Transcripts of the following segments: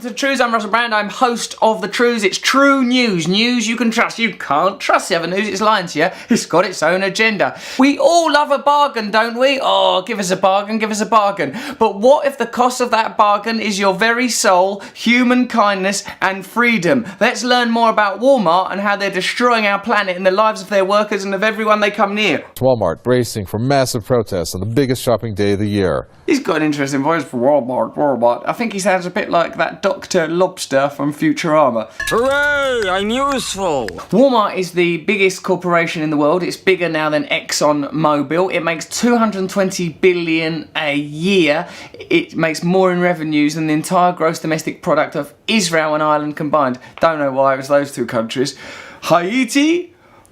to Trews. I'm Russell Brand. I'm host of the Trews. It's true news. News you can trust. You can't trust the other news. It's lying to you. It's got its own agenda. We all love a bargain, don't we? Oh, give us a bargain, give us a bargain. But what if the cost of that bargain is your very soul, human kindness and freedom? Let's learn more about Walmart and how they're destroying our planet and the lives of their workers and of everyone they come near. Walmart bracing for massive protests on the biggest shopping day of the year. He's got an interesting voice for Walmart. I think he sounds a bit like that Dr. Lobster from Futurama. Hooray! I'm useful! Walmart is the biggest corporation in the world. It's bigger now than ExxonMobil. It makes $220 billion a year. It makes more in revenues than the entire gross domestic product of Israel and Ireland combined. Don't know why it was those two countries. Haiti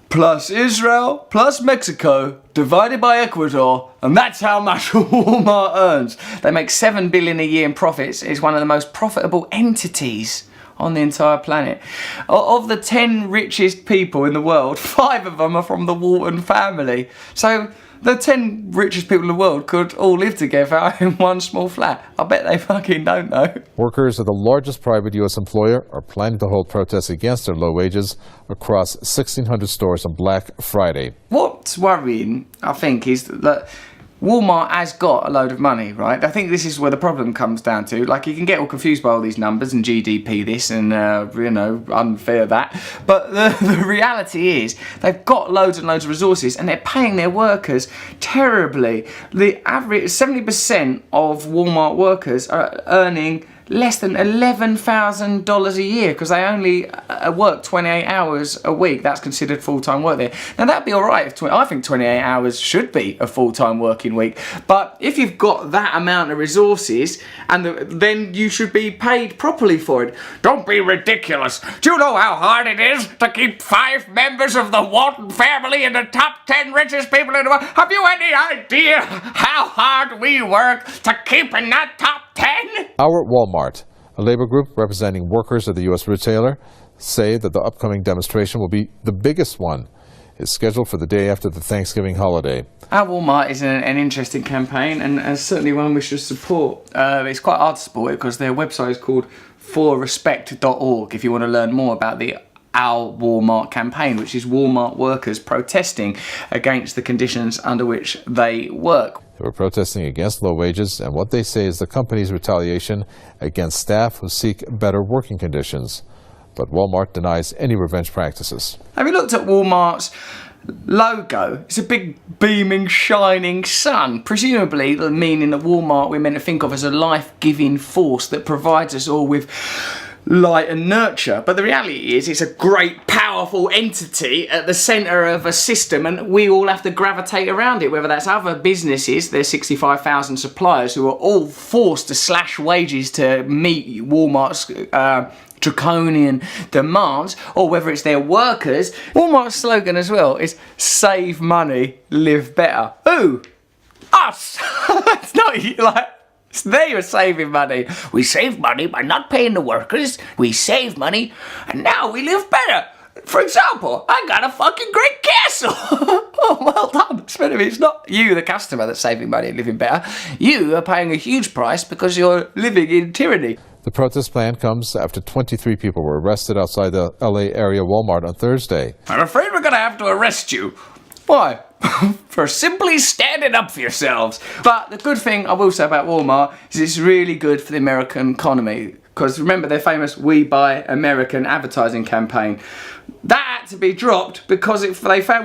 plus Israel plus Mexico divided by Ecuador, and that's how much Walmart earns. They make $7 billion a year in profits. It's one of the most profitable entities on the entire planet. Of the 10 richest people in the world, 5 of them are from the Walton family. So the 10 richest people in the world could all live together in one small flat. I bet they fucking don't know. Workers of the largest private U.S. employer are planning to hold protests against their low wages across 1,600 stores on Black Friday. What's worrying, I think, is that Walmart has got a load of money, right? I think this is where the problem comes down to. Like, you can get all confused by all these numbers and GDP this and, unfair that. But the reality is they've got loads and loads of resources and they're paying their workers terribly. The average, 70% of Walmart workers are earning less than $11,000 a year because they only work 28 hours a week. That's considered full-time work there. Now that'd be all right. I think 28 hours should be a full-time working week. But if you've got that amount of resources, then you should be paid properly for it. Don't be ridiculous. Do you know how hard it is to keep 5 members of the Walton family in the top 10 richest people in the world? Have you any idea how hard we work to keep in that top 10? Our Walmart, a labor group representing workers of the U.S. retailer, say that the upcoming demonstration will be the biggest one. It's scheduled for the day after the Thanksgiving holiday. Our Walmart is an interesting campaign and certainly one we should support. It's quite hard to support it because their website is called forrespect.org if you want to learn more about the Our Walmart campaign, which is Walmart workers protesting against the conditions under which they work. They were protesting against low wages and what they say is the company's retaliation against staff who seek better working conditions. But Walmart denies any revenge practices. Have you looked at Walmart's logo? It's a big beaming shining sun, presumably the meaning that Walmart we're meant to think of as a life-giving force that provides us all with light and nurture. But the reality is it's a great powerful entity at the centre of a system and we all have to gravitate around it, whether that's other businesses, there's 65,000 suppliers who are all forced to slash wages to meet Walmart's draconian demands, or whether it's their workers. Walmart's slogan as well is save money, live better. Who? Us! It's not you, like, they are saving money. We save money by not paying the workers. We save money and now we live better. For example, I got a fucking great castle. Oh, well done. It's not you, the customer, that's saving money and living better. You are paying a huge price because you're living in tyranny. The protest plan comes after 23 people were arrested outside the LA area Walmart on Thursday. I'm afraid we're going to have to arrest you. Why? For simply standing up for yourselves. But the good thing I will say about Walmart is it's really good for the American economy. Because remember their famous We Buy American advertising campaign. That had to be dropped because we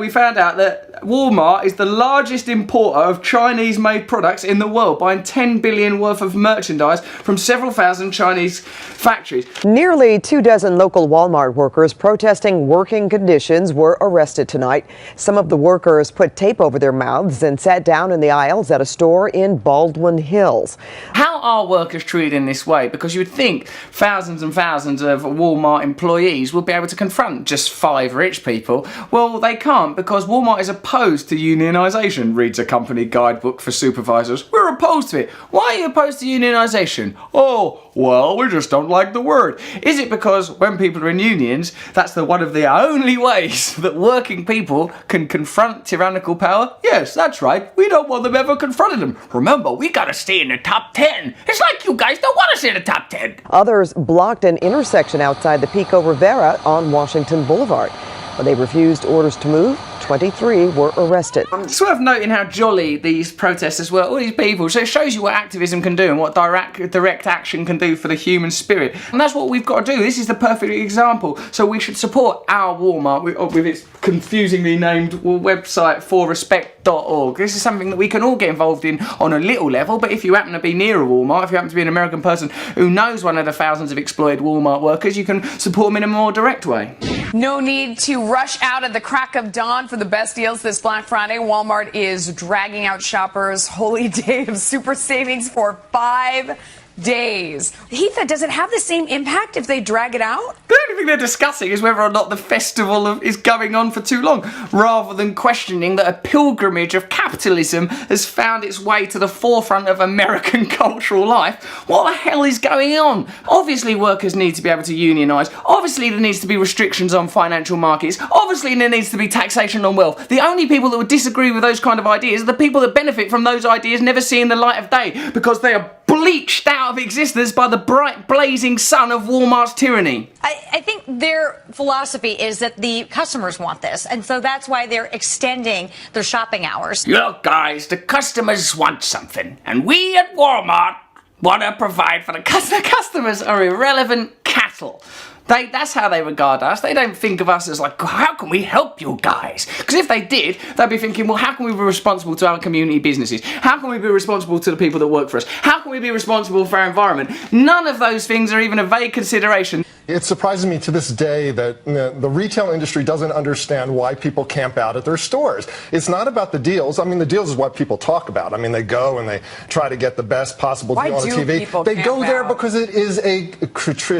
found out that Walmart is the largest importer of Chinese-made products in the world, buying $10 billion worth of merchandise from several thousand Chinese factories. Nearly 24 local Walmart workers protesting working conditions were arrested tonight. Some of the workers put tape over their mouths and sat down in the aisles at a store in Baldwin Hills. How are workers treated in this way? Because you would think thousands and thousands of Walmart employees would be able to confront just 5 rich people. Well, they can't because Walmart is opposed to unionisation, reads a company guidebook for supervisors. We're opposed to it. Why are you opposed to unionisation? Oh, well, we just don't like the word. Is it because when people are in unions, that's one of the only ways that working people can confront tyrannical power? Yes, that's right. We don't want them ever confronting them. Remember, we gotta stay in the top 10. It's like you guys don't want us in the top 10. Others blocked an intersection outside the Pico Rivera on Washington Boulevard. When they refused orders to move, 23 were arrested. It's worth noting how jolly these protesters were, all these people. So it shows you what activism can do and what direct action can do for the human spirit. And that's what we've got to do. This is the perfect example. So we should support our Walmart with its confusingly named website, forrespect.org. This is something that we can all get involved in on a little level, but if you happen to be near a Walmart, if you happen to be an American person who knows one of the thousands of exploited Walmart workers, you can support them in a more direct way. No need to rush out at the crack of dawn for the best deals this Black Friday. Walmart is dragging out shoppers' holy day of super savings for 5 days. Heath, does it have the same impact if they drag it out? The only thing they're discussing is whether or not the festival is going on for too long, rather than questioning that a pilgrimage of capitalism has found its way to the forefront of American cultural life. What the hell is going on? Obviously workers need to be able to unionise. Obviously there needs to be restrictions on financial markets. Obviously there needs to be taxation on wealth. The only people that would disagree with those kind of ideas are the people that benefit from those ideas never seeing the light of day, because they are bleached out of existence by the bright blazing sun of Walmart's tyranny. I think their philosophy is that the customers want this, and so that's why they're extending their shopping hours. Look guys, the customers want something, and we at Walmart want to provide for the customers. The customers are irrelevant cattle. That's how they regard us. They don't think of us as like, how can we help you guys? Because if they did, they'd be thinking, well, how can we be responsible to our community businesses? How can we be responsible to the people that work for us? How can we be responsible for our environment? None of those things are even a vague consideration. It surprises me to this day that the retail industry doesn't understand why people camp out at their stores. It's not about the deals. I mean, the deals is what people talk about. I mean, they go and they try to get the best possible deal on the TV. They go there because it is a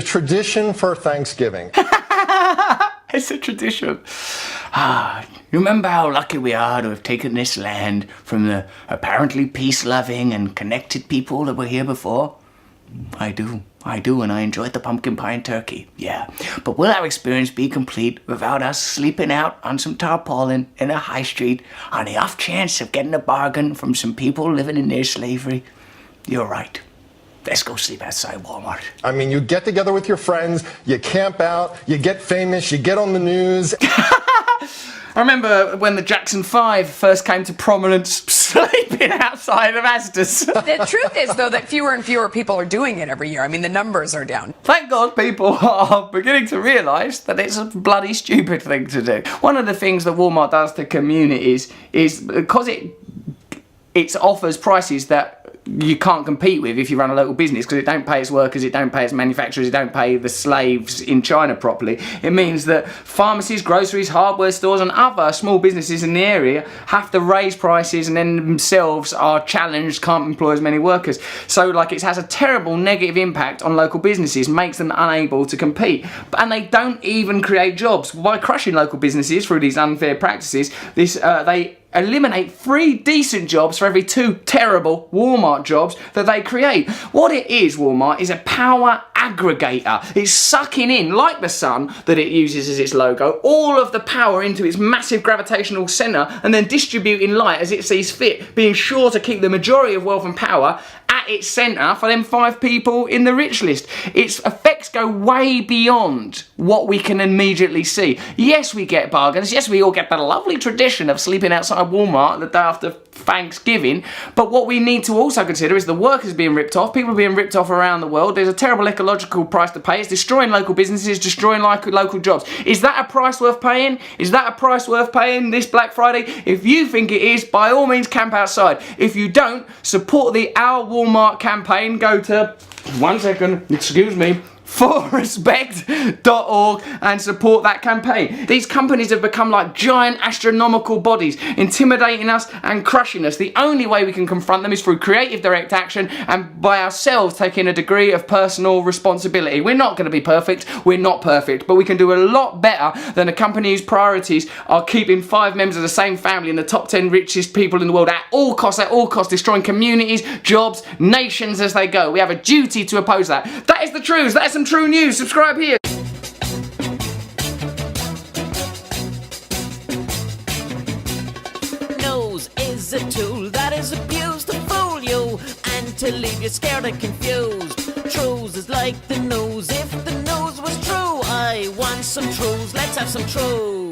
tradition for Thanksgiving. It's a tradition. You remember how lucky we are to have taken this land from the apparently peace-loving and connected people that were here before? I do, and I enjoyed the pumpkin pie and turkey, yeah. But will our experience be complete without us sleeping out on some tarpaulin in a high street on the off chance of getting a bargain from some people living in near slavery? You're right. Let's go sleep outside Walmart. I mean, you get together with your friends, you camp out, you get famous, you get on the news. I remember when the Jackson 5 first came to prominence, sleeping outside of Asda's. The truth is, though, that fewer and fewer people are doing it every year. I mean, the numbers are down. Thank God people are beginning to realise that it's a bloody stupid thing to do. One of the things that Walmart does to communities is because it offers prices that you can't compete with if you run a local business, because it don't pay its workers, it don't pay its manufacturers, it don't pay the slaves in China properly. It means that pharmacies, groceries, hardware stores and other small businesses in the area have to raise prices and then themselves are challenged, can't employ as many workers. So like it has a terrible negative impact on local businesses, makes them unable to compete. And they don't even create jobs. By crushing local businesses through these unfair practices, they eliminate 3 decent jobs for every 2 terrible Walmart jobs that they create. What it is, Walmart, is a power aggregator. It's sucking in, like the sun that it uses as its logo, all of the power into its massive gravitational centre and then distributing light as it sees fit, being sure to keep the majority of wealth and power at its centre for them 5 people in the rich list. Its effects go way beyond what we can immediately see. Yes, we get bargains. Yes, we all get the lovely tradition of sleeping outside Walmart the day after Thanksgiving. But what we need to also consider is the workers being ripped off, people being ripped off around the world. There's a terrible ecological price to pay. It's destroying local businesses, destroying local jobs. Is that a price worth paying? Is that a price worth paying this Black Friday? If you think it is, by all means camp outside. If you don't, support the Our Walmart campaign. Go to, forrespect.org and support that campaign. These companies have become like giant astronomical bodies, intimidating us and crushing us. The only way we can confront them is through creative direct action and by ourselves taking a degree of personal responsibility. We're not going to be perfect, we're not perfect, but we can do a lot better than a company whose priorities are keeping 5 members of the same family in the top 10 richest people in the world at all costs, destroying communities, jobs, nations as they go. We have a duty to oppose that. That is the Trews. That is some true news. Subscribe here. Nose is a tool that is abused to fool you and to leave you scared and confused. Trews is like the news. If the news was true, I want some Trews. Let's have some Trews.